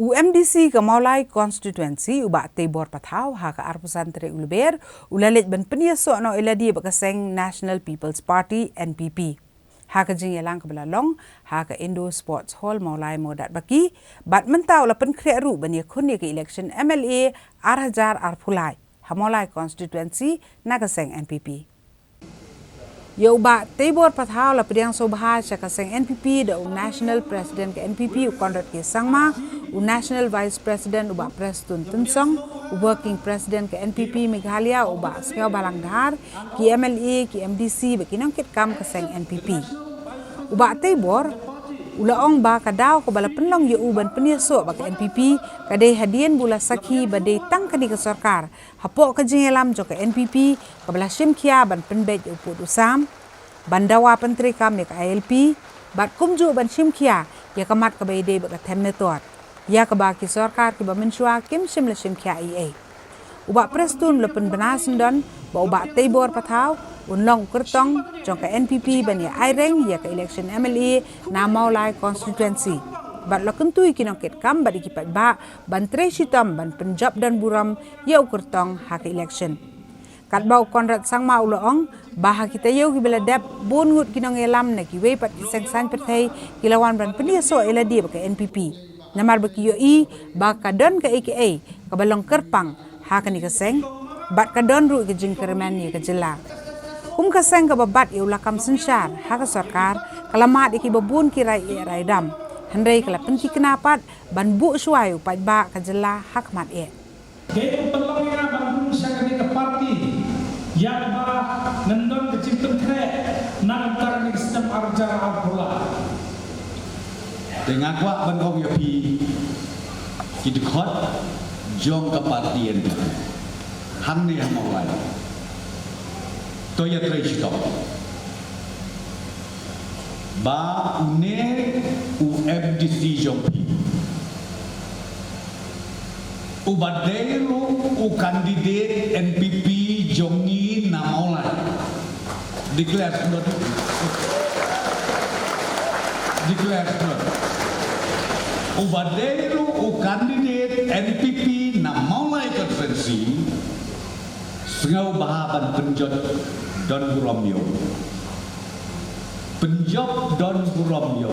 UMDC ke Maulai Constituency ubak Tibor Patau haka arpusan teri uluber ulalit ban peniasok no iladi bakaseng National People's Party NPP. Haka jing yalang kebelalong haka Indo Sports Hall Maulai modat baki bat mentau la penkriak ru bani kunni ke election MLA Arhajar Arpulai ha Maulai Constituency nakaseng NPP. Yo ba Tibor Patau la pediang sobha kaseng NPP da National President ke NPP Konrad K Sangma National Vice President uba Preston Tunsong Working President ke NPP Meghalaya uba Sekiau Balang Dahar ki MLA ki MDC bakinong kit kam kaseng NPP uba Tibor ulaong ba kadaw ko bala penlong yo uban peniaso ba ke NPP kadai hadian bula sakhi badai tang kadi ke sarkar hapo ka jingelam jo ke NPP kabala shimkia ban penbet yo put usam bandawa pentri kam ke ILP bat kumju ban shimkia ya kamat ka baide ba ka temne tot ya ka ba ki sarkar ki ba menshua kim shimla shimkia IA uba Preston lepen benasen don ba uba Tibor Patau unlong kertong jong ke NPP ban ya aireng ya ke election MLA na Maulai Constituency bat lo kentui kinong ket kam bat ikipat ba ban tre shitam ban Punjab dan Buram ya kertong ha ke election kat bau Konrad Sangma uloong bah kita yo ki bela dap bon ngut kinong elam na ki we pat kiseng san perthai kilawan ban peniaso eladi ba ke NPP namar ba ki yo I ba kadon ke AKA kabalong kerpang ha ke ni keseng bat kadon ru ke jing kerman ya ke jela kaseng ke babat iu lakam sensyar haka sarkar kalamat iki babun kirai raidam hendai kala penki kenapat ban bu suai upat ba kajela hakmat e ke pelongnya bangun sakani ke parti yang ba nendon ke ciptum kre nang tar ni sistem arjar apula dengan kuat bangkong yapi kidkhot jong ke parti en han ni Maulai Toya Treshito ba une UMDC jompi ubadelu kandidat NPP jongi na Maulai declare ubadelu kandidat NPP na Maulai Constituency Sengau bahaban penjot Don Buromyo Penjot Don Buromyo